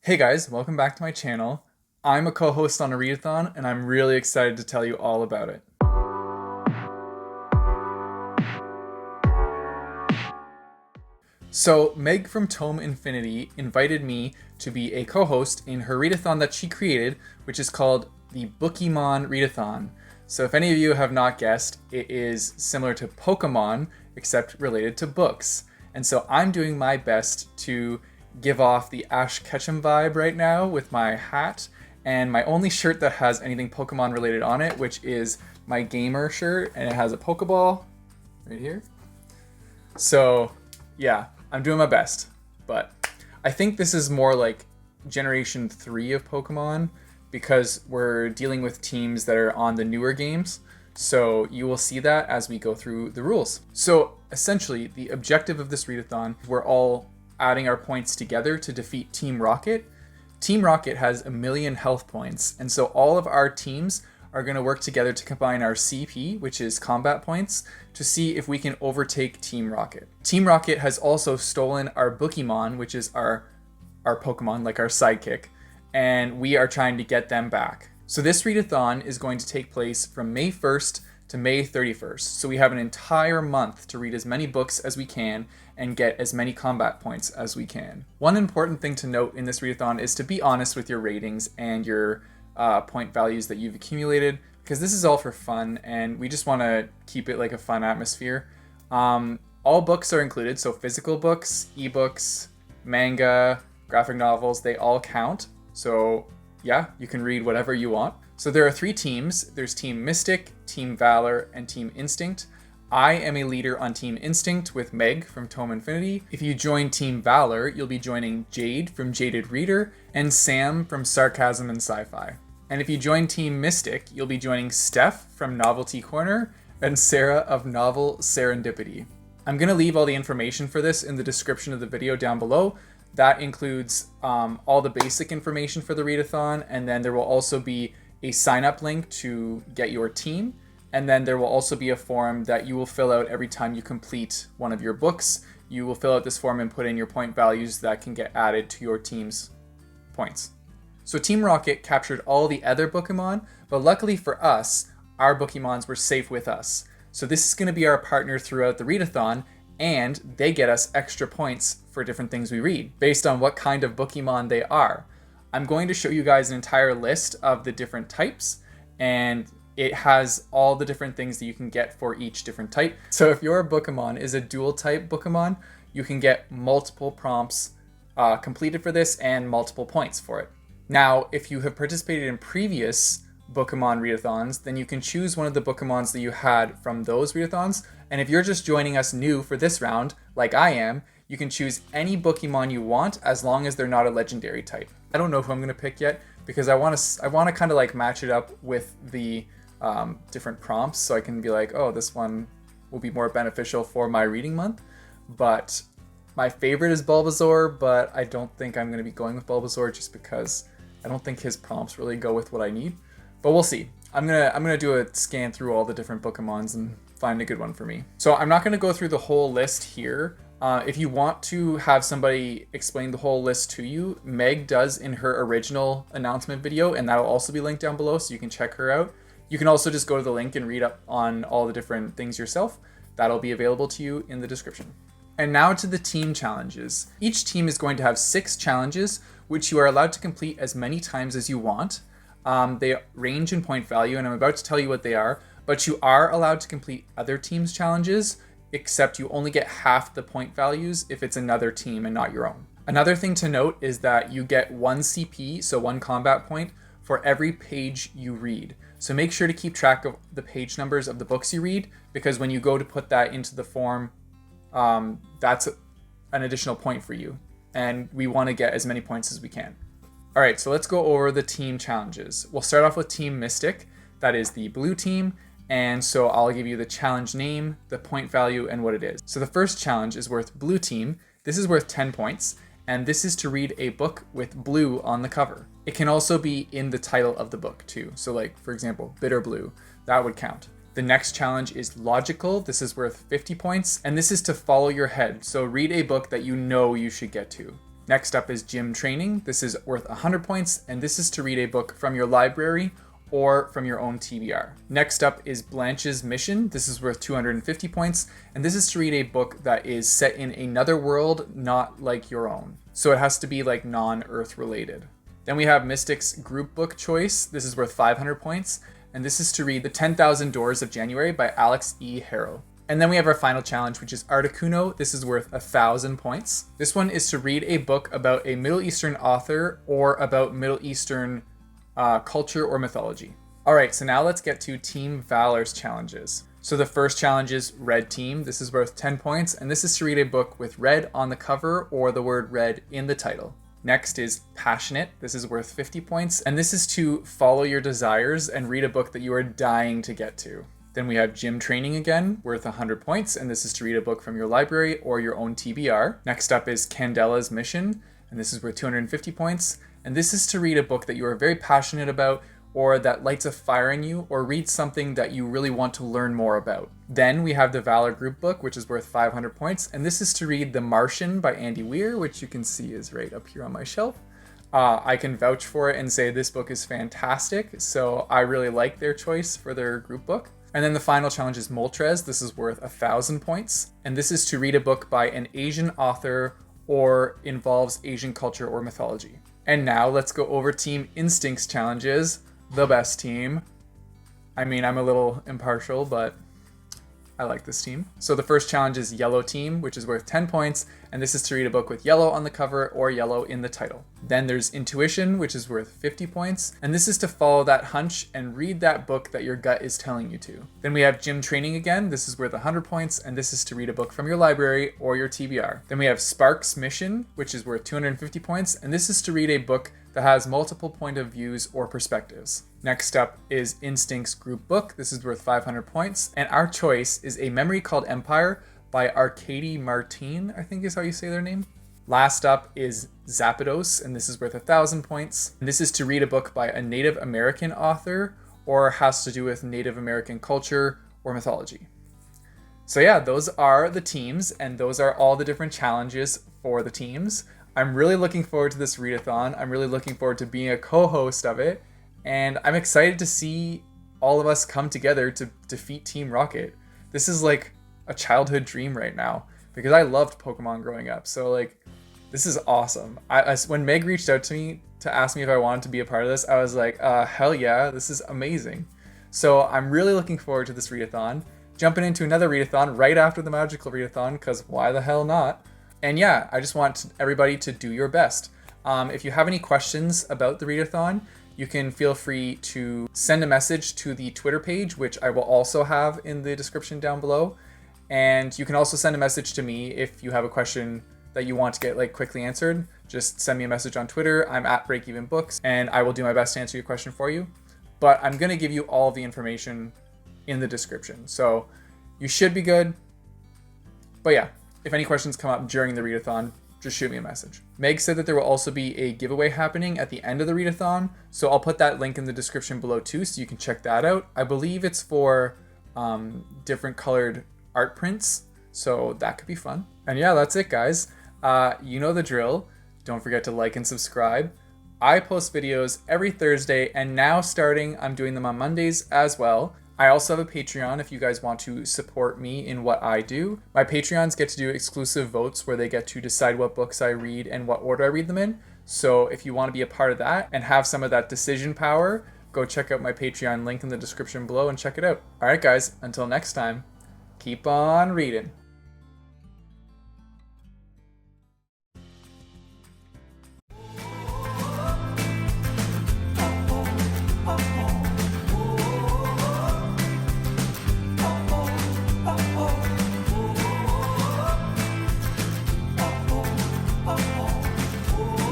Hey guys, welcome back to my channel. I'm a co-host on a readathon and I'm really excited to tell you all about it. So Meg from Tome Infinity invited me to be a co-host in her readathon that she created, which is called the Bookemon Readathon. So if any of you have not guessed, it is similar to Pokemon, except related to books. And so I'm doing my best to give off the Ash Ketchum vibe right now with my hat and my only shirt that has anything Pokemon related on it, which is my gamer shirt, and it has a Pokeball right here. So yeah, I'm doing my best, but I think this is more like Generation 3 of Pokemon because we're dealing with teams that are on the newer games. So you will see that as we go through the rules. So essentially, the objective of this readathon, we're all adding our points together to defeat Team Rocket. Team Rocket has 1,000,000 health points, and so all of our teams are going to work together to combine our CP, which is combat points, to see if we can overtake Team Rocket. Team Rocket has also stolen our Bookemon, which is our Pokemon, like our sidekick, and we are trying to get them back. So this readathon is going to take place from May 1st to May 31st. So we have an entire month to read as many books as we can and get as many combat points as we can. One important thing to note in this readathon is to be honest with your ratings and your point values that you've accumulated, because this is all for fun and we just want to keep it like a fun atmosphere. All books are included, so physical books, ebooks, manga, graphic novels, they all count. So yeah, you can read whatever you want. So there are 3 teams. There's Team Mystic, Team Valor, and Team Instinct. I am a leader on Team Instinct with Meg from Tome Infinity. If you join Team Valor, you'll be joining Jade from Jaded Reader and Sam from Sarcasm and Sci-Fi. And if you join Team Mystic, you'll be joining Steph from Novelty Corner and Sarah of Novel Serendipity. I'm going to leave all the information for this in the description of the video down below. That includes all the basic information for the readathon, and then there will also be a sign-up link to get your team, and then there will also be a form that you will fill out every time you complete one of your books. You will fill out this form and put in your point values that can get added to your team's points. So Team Rocket captured all the other Bookemon, but luckily for us, our Bookemons were safe with us. So this is going to be our partner throughout the readathon, and they get us extra points for different things we read, based on what kind of Bookemon they are. I'm going to show you guys an entire list of the different types, and it has all the different things that you can get for each different type. So if your Bookemon is a dual type Bookemon, you can get multiple prompts completed for this and multiple points for it. Now, if you have participated in previous Bookemon readathons, then you can choose one of the Bookemons that you had from those readathons. And if you're just joining us new for this round, like I am, you can choose any Bookemon you want as long as they're not a legendary type. I don't know who I'm going to pick yet because I want to kind of like match it up with the different prompts, so I can be like, oh, this one will be more beneficial for my reading month. But my favorite is Bulbasaur, but I don't think I'm going to be going with Bulbasaur just because I don't think his prompts really go with what I need. But we'll see. I'm gonna do a scan through all the different Bookemons and find a good one for me. So I'm not going to go through the whole list here. If you want to have somebody explain the whole list to you, Meg does in her original announcement video, and that'll also be linked down below so you can check her out. You can also just go to the link and read up on all the different things yourself. That'll be available to you in the description. And now to the team challenges. Each team is going to have 6 challenges, which you are allowed to complete as many times as you want. They range in point value, and I'm about to tell you what they are, but you are allowed to complete other teams' challenges, except you only get half the point values if it's another team and not your own. Another thing to note is that you get 1 CP, so 1 combat point, for every page you read. So make sure to keep track of the page numbers of the books you read, because when you go to put that into the form, that's an additional point for you. And we want to get as many points as we can. All right, so let's go over the team challenges. We'll start off with Team Mystic. That is the blue team. And so I'll give you the challenge name, the point value, and what it is. So the first challenge is worth blue team. This is worth 10 points. And this is to read a book with blue on the cover. It can also be in the title of the book too. So like, for example, Bitter Blue, that would count. The next challenge is logical. This is worth 50 points. And this is to follow your head. So read a book that you know you should get to. Next up is gym training. This is worth 100 points, and this is to read a book from your library or from your own TBR. Next up is Blanche's Mission. This is worth 250 points, and this is to read a book that is set in another world, not like your own. So it has to be like non-Earth related. Then we have Mystic's group book choice. This is worth 500 points, and this is to read The 10,000 Doors of January by Alex E. Harrow. And then we have our final challenge, which is Articuno. This is worth 1,000 points. This one is to read a book about a Middle Eastern author or about Middle Eastern culture or mythology. All right, so now let's get to Team Valor's challenges. So the first challenge is Red Team. This is worth 10 points, and this is to read a book with red on the cover or the word red in the title. Next is Passionate. This is worth 50 points, and this is to follow your desires and read a book that you are dying to get to. Then we have Gym Training again, worth 100 points, and this is to read a book from your library or your own TBR. Next up is Candela's Mission, and this is worth 250 points, and this is to read a book that you are very passionate about or that lights a fire in you, or read something that you really want to learn more about. Then we have the Valor group book, which is worth 500 points, and this is to read The Martian by Andy Weir, which you can see is right up here on my shelf. I can vouch for it and say this book is fantastic, so I really like their choice for their group book. And then the final challenge is Moltres. This is worth 1,000 points. And this is to read a book by an Asian author or involves Asian culture or mythology. And now let's go over Team Instinct's challenges. The best team. I mean, I'm a little impartial, but I like this team. So the first challenge is Yellow Team, which is worth 10 points, and this is to read a book with yellow on the cover or yellow in the title. Then there's Intuition, which is worth 50 points, and this is to follow that hunch and read that book that your gut is telling you to. Then we have Gym Training again. This is worth 100 points, and this is to read a book from your library or your TBR. Then we have Spark's Mission, which is worth 250 points, and this is to read a book that has multiple point of views or perspectives. Next up is Instinct's group book. This is worth 500 points, and our choice is A Memory Called Empire by Arcady Martin, I think is how you say their name. Last up is Zapdos, and this is worth 1,000 points. And this is to read a book by a Native American author or has to do with Native American culture or mythology. So yeah, those are the teams, and those are all the different challenges for the teams. I'm really looking forward to this readathon. I'm really looking forward to being a co-host of it, and I'm excited to see all of us come together to defeat Team Rocket. This is like a childhood dream right now because I loved Pokemon growing up. So like, this is awesome. When Meg reached out to me to ask me if I wanted to be a part of this, I was like, hell yeah, this is amazing. So I'm really looking forward to this readathon. Jumping into another readathon right after the magical readathon, because why the hell not? And yeah, I just want everybody to do your best. If you have any questions about the readathon, you can feel free to send a message to the Twitter page, which I will also have in the description down below. And you can also send a message to me if you have a question that you want to get like quickly answered. Just send me a message on Twitter. I'm at Breakeven Books, and I will do my best to answer your question for you. But I'm gonna give you all of the information in the description, so you should be good. But yeah, if any questions come up during the readathon, just shoot me a message. Meg said that there will also be a giveaway happening at the end of the readathon, so I'll put that link in the description below too, so you can check that out. I believe it's for different colored art prints, so that could be fun. And yeah, that's it, guys. You know the drill. Don't forget to like and subscribe. I post videos every Thursday, and now starting, I'm doing them on Mondays as well. I also have a Patreon if you guys want to support me in what I do. My Patreons get to do exclusive votes where they get to decide what books I read and what order I read them in. So if you want to be a part of that and have some of that decision power, go check out my Patreon link in the description below and check it out. All right, guys, until next time, keep on reading.